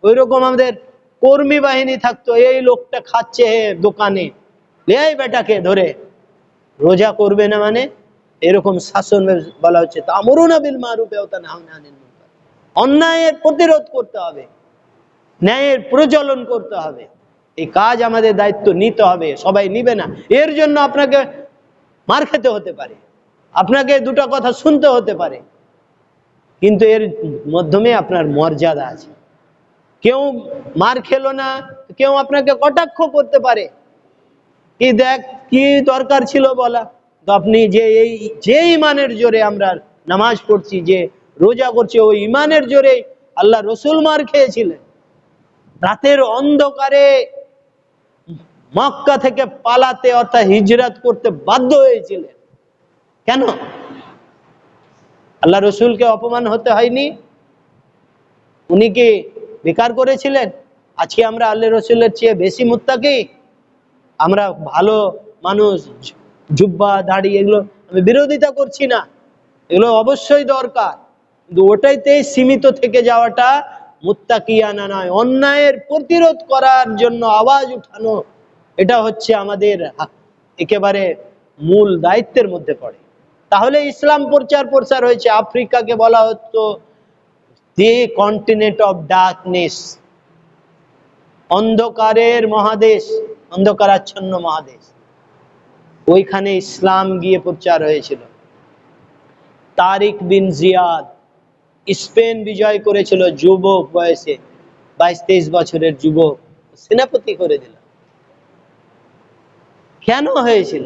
ওই রকম আমাদের কর্মী বাহিনী থাকতো, এই লোকটা খাচ্ছে দোকানে, লেই বেটাকে ধরে, রোজা করবে না মানে এরকম শাসন বলা হচ্ছে। তা'মুরুনা বিল মারুফি ওয়া তানহাউনা আনিল মুনকার। অন্যায়ের প্রতিরোধ করতে হবে, ন্যায়ের প্রচলন করতে হবে। এই কাজ আমাদের দায়িত্ব নিতে হবে, সবাই নিবে না। এর জন্য আপনাকে মার খেতে হতে পারে, আপনাকে দুটো কথা শুনতে হতে পারে, কিন্তু এর মাধ্যমে আপনার মর্যাদা আছে। কেউ মার খেলো না, কেউ আপনাকে কটাক্ষ করতে পারে, কি দেখ কি দরকার ছিল বলা। তো আপনি যে ইমানের জোরে আমরা নামাজ পড়ছি, যে রোজা করছি, ওই ইমানের জোরে আল্লাহ রসুল মার খেয়েছিলেন। রাতের অন্ধকারে মক্কা থেকে পালাতে অর্থাৎ হিজরত করতে বাধ্য হয়েছিলেন। কেন? আল্লাহ রসুলকে অপমান হতে হয়নি? উনি কি বেকার করেছিলেন? আজকে আমরা আল্লাহ রসুলের চেয়ে বেশি মুত্তাকি? আমরা ভালো মানুষ, জুব্বা দাড়ি এগুলো আমি বিরোধিতা করছি না, এগুলো অবশ্যই দরকার, কিন্তু ওটাইতে সীমিত থেকে যাওয়াটা মুত্তাকিয়ানা নয়। অন্যায়ের প্রতিরোধ করার জন্য আওয়াজ উঠানো, এটা হচ্ছে আমাদের একেবারে মূল দায়িত্বের মধ্যে পড়ে। তাহলে ইসলাম প্রচার হয়েছে। আফ্রিকাকে বলা হতো দি কন্টিনেন্ট অফ ডার্কনেস, অন্ধকারের মহাদেশ, অন্ধকারাচ্ছন্ন মহাদেশ, ওইখানে ইসলাম গিয়ে প্রচার হয়েছিল। তারিক বিন জিয়াদ স্পেন বিজয় করেছিল যুবক বয়সে, 22-23 বছরের যুবক, সেনাপতি করে দিল। কেন হয়েছিল?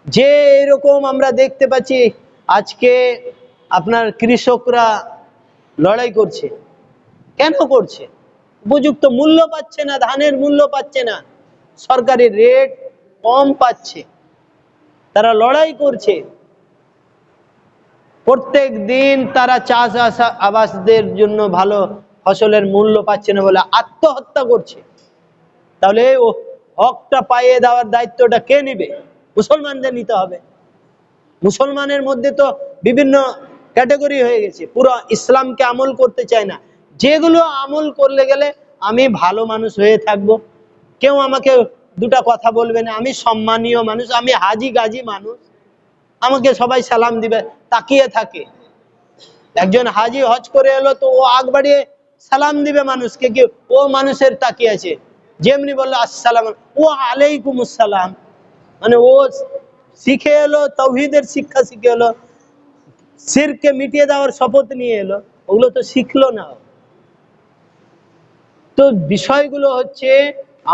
যে এরকম আমরা দেখতে পাচ্ছি আজকে আপনার কৃষকরা লড়াই করছে, কেন করছে? উপযুক্ত মূল্য পাচ্ছে না, ধানের মূল্য পাচ্ছে না, সরকারি রেট কম পাচ্ছে, তারা লড়াই করছে। প্রত্যেক দিন তারা চাষ আবাসদের জন্য ভালো ফসলের মূল্য পাচ্ছে না বলে আত্মহত্যা করছে। তাহলে ও হকটা পাইয়ে দেওয়ার দায়িত্বটা কে নিবে? মুসলমানদের নিতে হবে। মুসলমানের মধ্যে তো বিভিন্ন ক্যাটাগরি হয়ে গেছে, পুরো ইসলামকে আমল করতে চায় না। যেগুলো আমল করলে গেলে আমি ভালো মানুষ হয়ে থাকবো, কেউ আমাকে দুটা কথা বলবে না, আমি সম্মানীয় মানুষ, আমি হাজি গাজি মানুষ, আমাকে সবাই সালাম দিবে, তাকিয়ে থাকে। একজন হাজি হজ করে এলো তো ও আগ বাড়িয়ে সালাম দিবে মানুষকে, কি ও মানুষের তাকিয়ে আছে, যেমনি বললো আসসালাম ও আলাইকুম আসসালাম, মানে ও শিখে এলো, তাওহীদের শিক্ষা শিখে এলো, শিরকে মিটিয়ে দেওয়ার শপথ নিয়ে এলো, ওগুলো তো শিখলো না। তো বিষয়গুলো হচ্ছে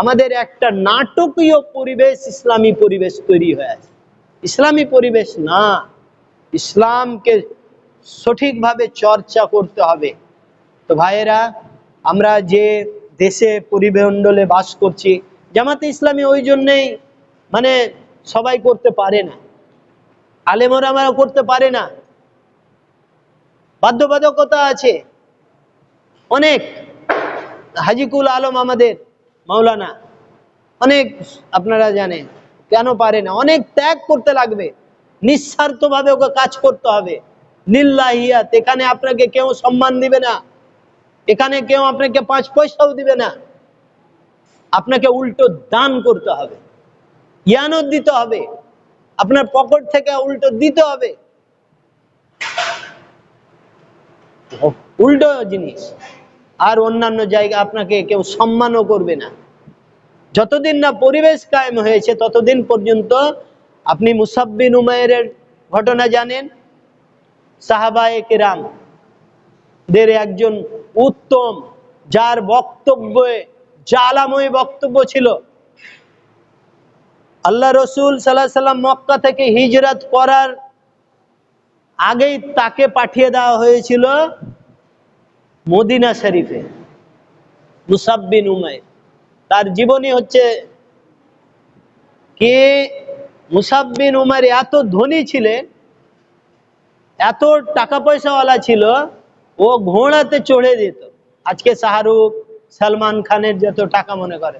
আমাদের একটা নাটকীয় পরিবেশ, ইসলামী পরিবেশ তৈরি হয়ে আছে। ইসলামী পরিবেশ না, ইসলামকে সঠিকভাবে চর্চা করতে হবে। তো ভাইয়েরা, আমরা যে দেশে পরিমণ্ডলে বাস করছি, জামাতে ইসলামী ওই জন্যেই মানে সবাই করতে পারে না, আলেমরা করতে পারে না, বাধ্যবাধকতা আছে অনেক। হাজিকুল আলম আমাদের মাওলানা অনেক, আপনারা জানেন কেন পারে না, অনেক ত্যাগ করতে লাগবে, নিঃস্বার্থভাবে ওকে কাজ করতে হবে। লিল্লাহিয়াত, এখানে আপনাকে কেউ সম্মান দিবে না, এখানে কেউ আপনাকে 5 পয়সাও দিবে না, আপনাকে উল্টো দান করতে হবে, ইয়ানত দিতে হবে, আপনার পকেট থেকে উল্টো দিতে হবে, উল্টো জিনিস। আর অন্যান্য জায়গা আপনাকে কেউ সম্মানও করবে না। যতদিন না পরিবেশ কায়েম হয়েছে ততদিন পর্যন্ত। আপনি মুসাব বিন উমাইরের ঘটনা জানেন, সাহাবায়ে কেরাম দের একজন উত্তম, যার বক্তব্যে জালাময় বক্তব্য ছিল। আল্লাহ রসুল সাল্লাল্লাহু আলাইহি সাল্লাম মক্কা থেকে হিজরত করার আগেই তাকে পাঠিয়ে দেওয়া হয়েছিল মদিনা শরীফে। মুসাব বিন উমাইর, তার জীবনী হচ্ছে কি, মুসাব বিন উমাইর এত ধনী ছিলেন, এত টাকা পয়সাওয়ালা ছিল, ও ঘোড়াতে চড়ে যেত। আজকে শাহরুখ সালমান খানের যত টাকা মনে করে,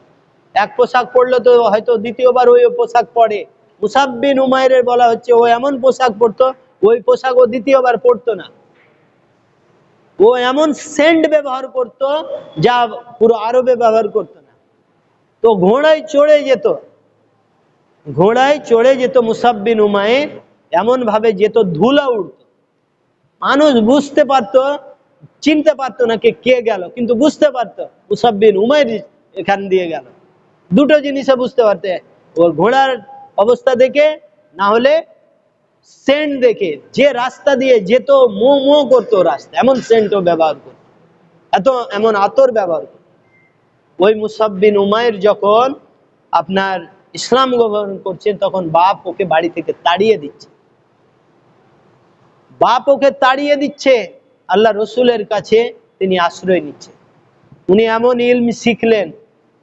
এক পোশাক পরলো তো হয়তো দ্বিতীয়বার ওই পোশাক পরে। মুসাব বিন উমাইরের বলা হচ্ছে ও এমন পোশাক পরতো, ওই পোশাক ও দ্বিতীয়বার পরতো না। ও এমন সেন্ট ব্যবহার করত যা পুরো আরবে ব্যবহার করতো না। তো ঘোড়ায় চড়ে যেত, ঘোড়ায় চড়ে যেত মুসাব বিন উমাইর, এমন ভাবে যেত ধুলা উড়ত, মানুষ বুঝতে পারতো, চিনতে পারতো না কে গেল, কিন্তু বুঝতে পারতো মুসাব বিন উমাইর এখান দিয়ে গেল। দুটো জিনিসে বুঝতে পারতে, ওর ঘোড়ার অবস্থা দেখে, না হলে সেন্ট দেখে। যে রাস্তা দিয়ে যেত মো মো করতো রাস্তা, এমন সেন্টও ব্যবহার করতো, এমন আতর ব্যবহার করতো। ওই মুসাব বিন উমাইর যখন আপনার ইসলাম গ্রহণ করছেন, তখন বাপ ওকে বাড়ি থেকে তাড়িয়ে দিচ্ছে, বাপ ওকে তাড়িয়ে দিচ্ছে। আল্লাহ রসুলের কাছে তিনি আশ্রয় নিচ্ছে। উনি এমন ইলম শিখলেন,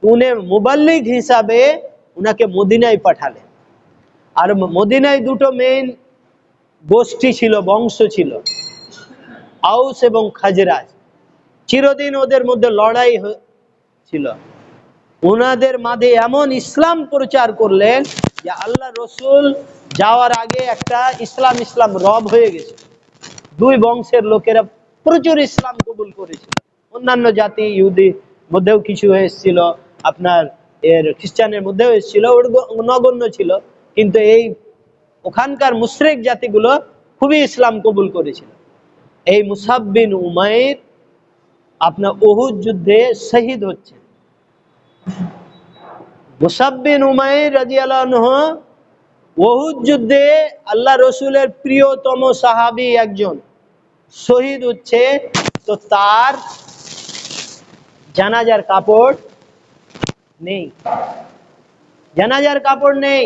উনি মুবাল্লিগ হিসাবে উনাকে মদিনায় পাঠালেন। আর মদিনায় দুটো মেইন গোষ্ঠী ছিল, বংশ ছিল, আউস এবং খাজরাজ। চিরদিন ওদের মধ্যে লড়াই ছিল। ওনাদের মাঝে এমন ইসলাম প্রচার করলেন যে আল্লাহ রসুল যাওয়ার আগে একটা ইসলাম রব হয়ে গেছে। দুই বংশের লোকেরা প্রচুর ইসলাম কবুল করেছিল। অন্যান্য জাতি ইহুদির মধ্যেও কিছু এসেছিল, আপনার খ্রিস্টানের মধ্যেও এসেছিল, নগণ্য ছিল, কিন্তু এই ওখানকার মুশরিক জাতিগুলো খুবই ইসলাম কবুল করেছিল। এই মুসাব বিন উমাইর আপনার উহুদ যুদ্ধে শহীদ হচ্ছে। মুসাব বিন উমাইর রাদিয়াল্লাহু আনহু উহুদ যুদ্ধে আল্লাহ রসুলের প্রিয়তম সাহাবী একজন শহীদ হচ্ছে, তো তার জানাজার কাপড় নেই, জানাজার কাপড় নেই,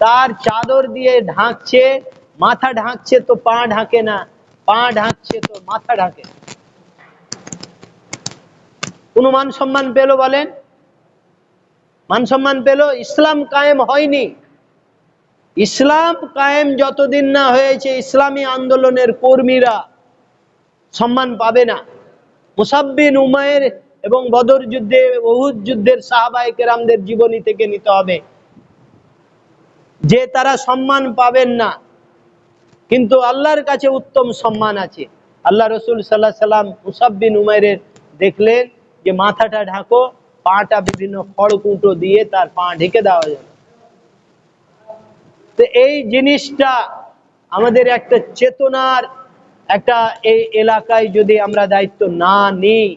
তার চাদর দিয়ে ঢাকছে, মাথা ঢাকছে তো পা ঢাকে না, পা ঢাকছে তো মাথা ঢাকে না। কোন মান সম্মান পেল বলেন? মান সম্মান পেল? ইসলাম কায়েম হয়নি। ইসলাম কায়েম যতদিন না হয়েছে ইসলামী আন্দোলনের কর্মীরা সম্মান পাবে না। মুসাব বিন উমাইর এবং বদর যুদ্ধে, উহুদ যুদ্ধের সাহাবায়ে কেরামদের জীবনী থেকে নিতে হবে যে তারা সম্মান পাবেন না, কিন্তু আল্লাহর কাছে উত্তম সম্মান আছে। আল্লাহ রসুল সাল্লাল্লাহু আলাইহি সাল্লাম মুসাব বিন উমাইরের দেখলেন যে মাথাটা ঢাকো, পাটা বিভিন্ন খড়কুটো দিয়ে তার পা ঢেকে দেওয়া যাবে। তো এই জিনিসটা আমাদের একটা চেতনার একটা, এই এলাকায় যদি আমরা দায়িত্ব না নিই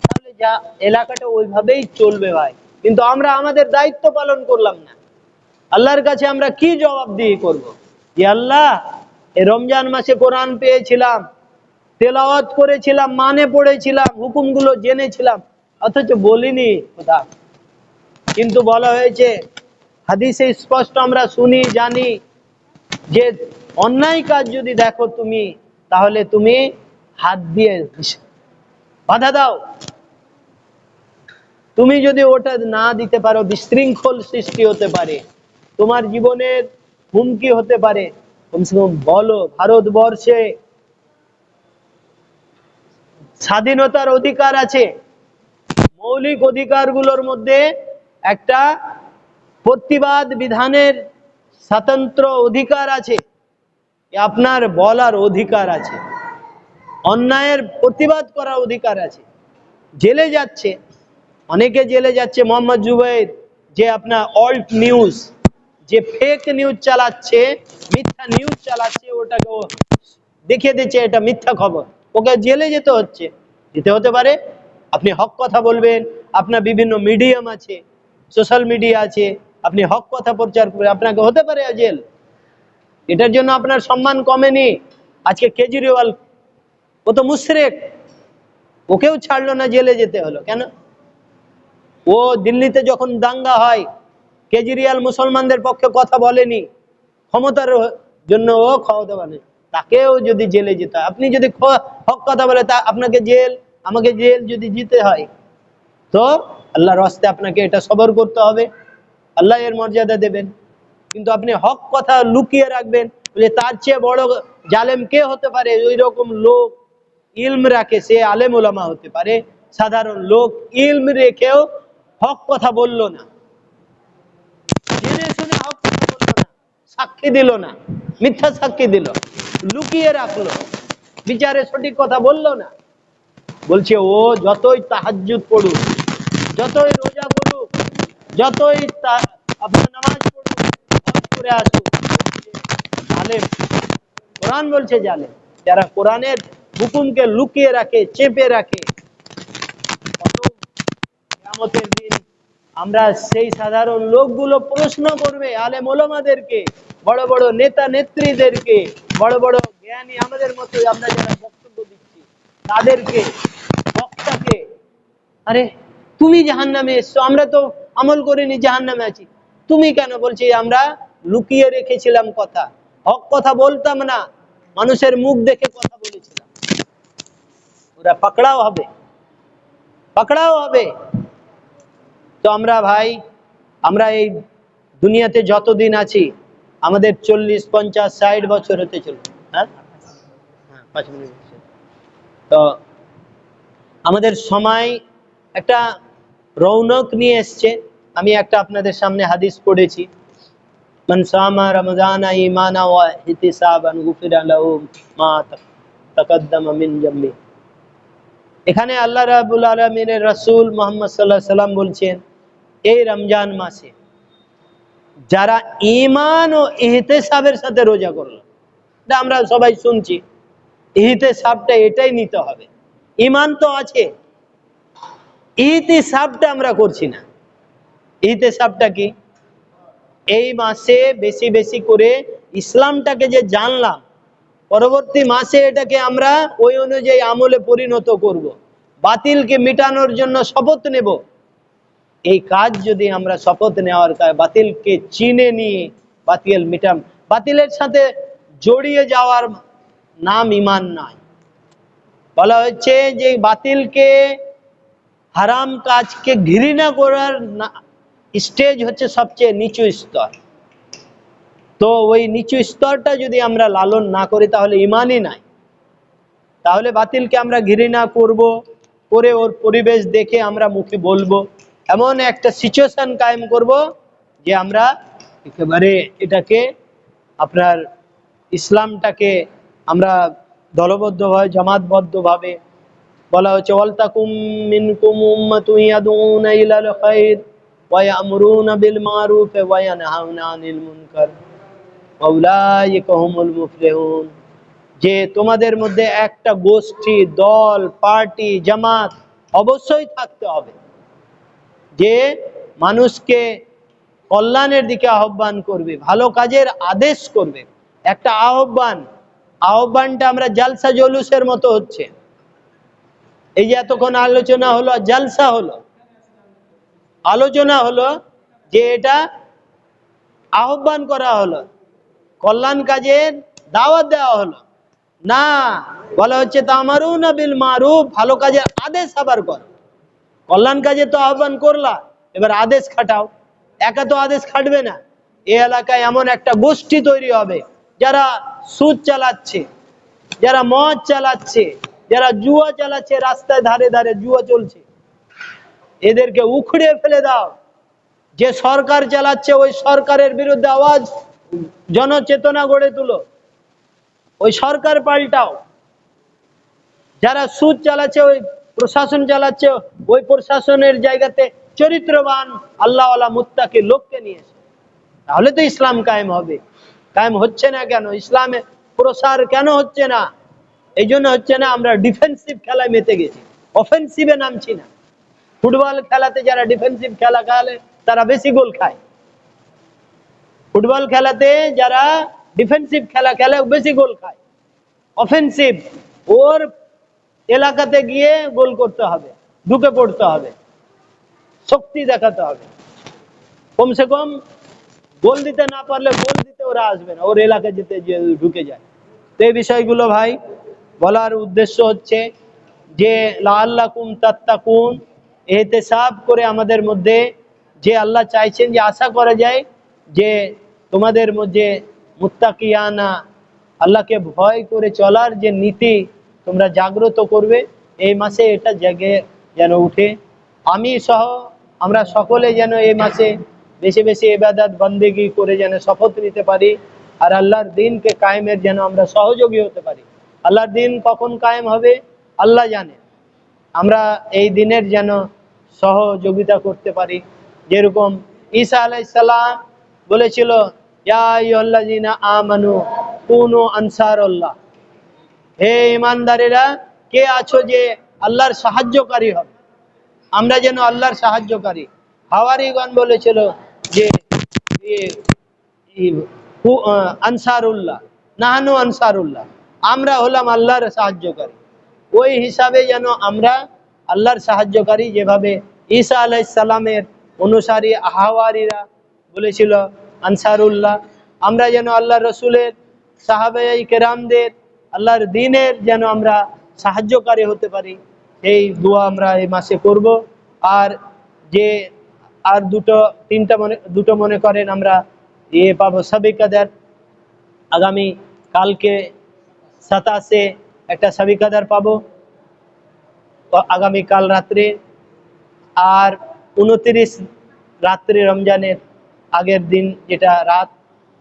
তাহলে যা এলাকাটা ওইভাবেই চলবে ভাই। কিন্তু আমরা আমাদের দায়িত্ব পালন করলাম না, আল্লাহর কাছে আমরা কি জবাবদিহি করব? যে আল্লাহ, এই রমজান মাসে কোরআন পেয়েছিলাম, তেলাওয়াত করেছিলাম, মানে পড়েছিলাম, হুকুমগুলো জেনেছিলাম, অথচ বলিনি খোদা। কিন্তু বলা হয়েছে, হাদিসে স্পষ্ট আমরা শুনি জানি যে অন্যায় কাজ যদি দেখো তুমি, তাহলে তুমি হাত দিয়ে বাধা দাও। তুমি যদি ওটা না দিতে পারো, বিশৃঙ্খল সৃষ্টি হতে পারে, তোমার জীবনের হুমকি হতে পারে। কমসে কম বলো, ভারতবর্ষে স্বাধীনতার অধিকার আছে, মৌলিক অধিকারগুলোর মধ্যে একটা প্রতিবাদ বিধানের স্বতন্ত্র অধিকার আছে, আপনার বলার অধিকার আছে, অন্যায়ের প্রতিবাদ করার অধিকার আছে। জেলে যাচ্ছে, অনেকে জেলে যাচ্ছে। মোহাম্মদ জুবাইর যে আপনার অল্ট নিউজ, যে ফেক নিউজ চালাচ্ছে, মিথ্যা নিউজ চালাচ্ছে, ওটাকে ও দেখিয়ে দিচ্ছে এটা মিথ্যা খবর, ওকে জেলে যেতে হচ্ছে। যেতে হতে পারে, আপনি হক কথা বলবেন, আপনার বিভিন্ন মিডিয়াম আছে, সোশ্যাল মিডিয়া আছে, আপনি হক কথা প্রচার করবেন, আপনাকে হতে পারে জেল। এটার জন্য আপনার সম্মান কমেনি। আজকে কেজরিওয়াল, ও তো মুশরিক, ওকেও ছাড়লো না, জেলে যেতে হলো কেন? ও দিল্লিতে যখন দাঙ্গা হয়, কেজরিওয়াল মুসলমানদের পক্ষে কথা বলেনি, ক্ষমতার জন্য ও ক্ষমতা বলে, তাকেও যদি জেলে যেতে হয়, আপনি যদি হক কথা বলে তা আপনাকে জেল, আমাকে জেল যদি যেতে হয়, তো আল্লাহর রাস্তায় আপনাকে এটা সবর করতে হবে, আল্লাহ এর মর্যাদা দেবেন। কিন্তু আপনি হক কথা লুকিয়ে রাখবেন, বলে তার চেয়ে বড় জালেম কে হতে পারে? ওই রকম লোক ইলম রাখে, সে আলেম ওলামা হতে পারে, সাধারণ লোক ইলম রেখেও হক কথা বলল না, জেনে শুনে হক কথা বলল না, সাক্ষী দিল না, মিথ্যা সাক্ষী দিল, লুকিয়ে রাখলো, বিচারে সঠিক কথা বলল না। বলছে ও যতই তাহাজ্জুদ পড়ুক, যতই রোজা করুক, যতই আপনার নামাজ পড়ুক, হজ করে আসুক, জালেম। কোরআন বলছে জালেম, যারা কোরআনের হুকুমকে লুকিয়ে রাখে, চেপে রাখে। কিয়ামতের দিন আমরা সেই সাধারণ লোকগুলো প্রশ্ন করবে আলেম ওলামাদেরকে, বড় বড় নেতা নেত্রীদেরকে, বড় বড় জ্ঞানী আমাদের মতো আমরা যারা বক্তব্য দিচ্ছি তাদেরকে, বক্তাকে, আরে তুমি জাহান্নামে এসছো, আমরা তো আমল করিনি, জাহান্নামে আছি, তুমি কেন? বলছি আমরা লুকিয়ে রেখেছিলাম কথা, হক কথা বলতাম না, মানুষের মুখ দেখে কথা বলেছিলাম। ওরা পাকড়াও হবে, পাকড়াও হবে। তো আমরা ভাই, আমরা এই দুনিয়াতে যতদিন আছি, আমাদের 40, 50, 60 বছর হতে চলবে। হ্যাঁ, 5 মিনিট। তো আমাদের সময় একটা রৌনক নিয়ে এসছে। আমি একটা আপনাদের সামনে হাদিস পড়েছি, মান সামা রমজানা ঈমানা ওয়া ইহতিসাবান গুফিরা লাহু মা তাকাদ্দামা মিন জামবি। এখানে আল্লাহ রাব্বুল আলামিনের রাসূল মুহাম্মদ সাল্লাল্লাহু আলাইহি সাল্লাম বলছেন, এই রমজান মাসে যারা ঈমান ও ইহতিসাবের সাথে রোজা করলো, এটা আমরা সবাই শুনছি, ইহতিসাবটা এটাই নিতে হবে। ঈমান তো আছে, ইহতিসাবটা আমরা করছি না। ইহতেসাবটা কি? এই মাসে বেশি বেশি করে ইসলামটাকে যে জানলাম, পরবর্তী মাসে এটাকে আমরা ওই অনুযায়ী আমলে পরিণত করব, বাতিলকে মিটানোর জন্য শপথ নেব। এই কাজ যদি আমরা শপথ নেওয়ার বাতিলকে চিনে নিয়ে বাতিল মিটাম, বাতিলের সাথে জড়িয়ে যাওয়ার নাম ঈমান নয়। বলা হচ্ছে যে বাতিলকে, হারাম কাজকে ঘৃণা করার স্টেজ হচ্ছে সবচেয়ে নিচু স্তর। তো ওই নিচু স্তরটা যদি আমরা লালন না করি তাহলে ঈমানই নাই। তাহলে বাতিলকে আমরা ঘৃণা করব, করে ওর পরিবেশ দেখে আমরা মুখে বলবো, এমন একটা সিচুয়েশন কায়েম করব যে আমরা একেবারে এটাকে আপনার ইসলামটাকে আমরা দলবদ্ধভাবে জামাতবদ্ধভাবে, বলা হচ্ছে ওয়ালতাকুম মিনকুম উম্মাতুন ইয়াদউনা ইলাল খায়র ওয়া ইয়ামুরুনা বিল মারুফ ওয়া ইয়ানহাউনা আনিল মুনকার ওয়া উলাইকা হুমুল মুফলিহুন। যে তোমাদের মধ্যে একটা গোষ্ঠী, দল, পার্টি, জামাত অবশ্যই থাকতে হবে, যে মানুষকে কল্যাণের দিকে আহ্বান করবে, ভালো কাজের আদেশ করবে। একটা আহ্বানটা আমরা জালসা জলুসের মতো হচ্ছে। এই যে এতক্ষণ আলোচনা হলো, জালসা হলো, আলোচনা হলো, যে এটা আহ্বান করা হলো, কল্যাণ কাজের দাওয়াত দেওয়া হলো না। বলা হচ্ছে তামারুনা বিল মারুফ, ভালো কাজের আদেশ আবার করো। কল্যাণ কাজে তো আহ্বান করলা, এবার আদেশ খাটাও। একা তো আদেশ খাটবে না। এই এলাকায় এমন একটা গোষ্ঠী তৈরি হবে যারা সুদ চালাচ্ছে, যারা মদ চালাচ্ছে, যারা জুয়া চালাচ্ছে, রাস্তায় ধারে ধারে জুয়া চলছে, এদেরকে উখড়ে ফেলে দাও। যে সরকার চালাচ্ছে ওই সরকারের বিরুদ্ধে আওয়াজ, জনচেতনা গড়ে তুলো, ওই সরকার পাল্টাও। যারা সুদ চালাচ্ছে, ওই প্রশাসন চালাচ্ছে, ওই প্রশাসনের জায়গাতে চরিত্রবান আল্লাহওয়ালা মুত্তাকি লোককে নিয়ে এসে, তাহলে তো ইসলাম কায়েম হবে। কায়েম হচ্ছে না কেন? ইসলামে প্রসার কেন হচ্ছে না? এই জন্য হচ্ছে না, আমরা ডিফেন্সিভ খেলায় মেতে গেছি, অফেন্সিভে নামছি না। ফুটবল খেলাতে যারা ডিফেন্সিভ খেলা খেলে তারা বেশি গোল খায়। ফুটবল খেলাতে যারা ডিফেন্সিভ খেলা খেলে বেশি গোল খায়। অফেন্সিভ, ওর এলাকাতে গিয়ে গোল করতে হবে, ঢুকে পড়তে হবে, শক্তি দেখাতে হবে। কমসে কম গোল দিতে না পারলে গোল দিতে ওরা আসবে না, ওর এলাকায় যেতে ঢুকে যায়। তো এই বিষয়গুলো ভাই বলার উদ্দেশ্য হচ্ছে যে লাআল্লাকুম তাত্তাকুন, ইহতিসাব করে আমাদের মধ্যে, যে আল্লাহ চাইছেন, যে আশা করা যায় যে তোমাদের মধ্যে মুত্তাকিয়ানা, আল্লাহকে ভয় করে চলার যে নীতি তোমরা জাগ্রত করবে। এই মাসে এটা জেগে যেন উঠে, আমি সহ আমরা সকলে যেন এই মাসে বেশি বেশি ইবাদত বন্দেগী করে যেন শপথ নিতে পারি, আর আল্লাহর দিনকে কায়েমের যেন আমরা সহযোগী হতে পারি। আল্লাহর দিন কখন কায়েম হবে আল্লাহ জানে, আমরা এই দিনের যেন সহযোগিতা করতে পারি। যেরকম ঈসা আলাইহিস সালাম বলেছিল, ইয়া আইয়ুহাল্লাযীনা আমানু কুনু আনসারাল্লাহ, হে ঈমানদারেরা, কে আছো যে আল্লাহর সাহায্যকারী হবে, আমরা যেন আল্লাহর সাহায্যকারী। হাওয়ারীগণ বলেছিল যে আনসারুল্লাহ, নাহানু আনসারুল্লাহ, আমরা হলাম আল্লাহর সাহায্যকারী। ওই হিসাবে যেন আমরা আল্লাহর সাহায্যকারী, যেভাবে ঈসা আলাইহিস সালামের অনুসারী হাওয়ারীরা বলেছিল আনসারুল্লাহ, আমরা যেন আল্লাহ রসুলের, সাহাবায়ে কেরামদের, আল্লাহর দ্বীনের যেন আমরা সাহায্যকারী হতে পারি। এই দোয়া আমরা এই মাসে করব। আর যে আর দুটো মনে করেন আমরা পাবো সাবে কাদার, আগামী কালকে 27-এ একটা সাবে কাদার পাবো আগামী কাল রাত্রে, আর 29 রাত্রে রমজানের আগের দিন যেটা রাত,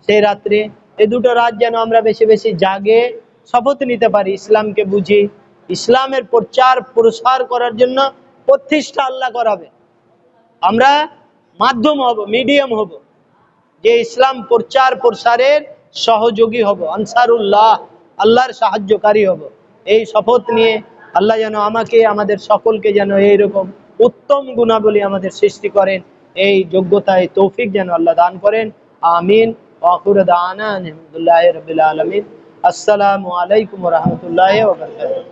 সেই রাত্রে, এই দুটো রাত যেন আমরা বেশি বেশি জাগে শপথ নিতে পারি, ইসলামকে বুঝি, ইসলামের প্রচার প্রসার করার জন্য প্রতিষ্ঠা আল্লাহ করাবে। আমরা মাধ্যম হব, মিডিয়াম হব, যে ইসলাম প্রচার প্রসারের সহযোগী হব, আনসারুল্লাহ, আল্লাহর সাহায্যকারী হব। এই শপথ নিয়ে আল্লাহ যেন আমাকে, আমাদের সকলকে যেন এইরকম উত্তম গুণাবলী আমাদের সৃষ্টি করেন। এই যোগ্যতা, এই তৌফিক যেন আল্লাহ দান করেন। আমিন। ওয়া আখিরু দাওয়ানা আলহামদুলিল্লাহি রাব্বিল আলামিন। আসসালামু আলাইকুম ওয়া রাহমাতুল্লাহি ওয়া বারাকাতুহু।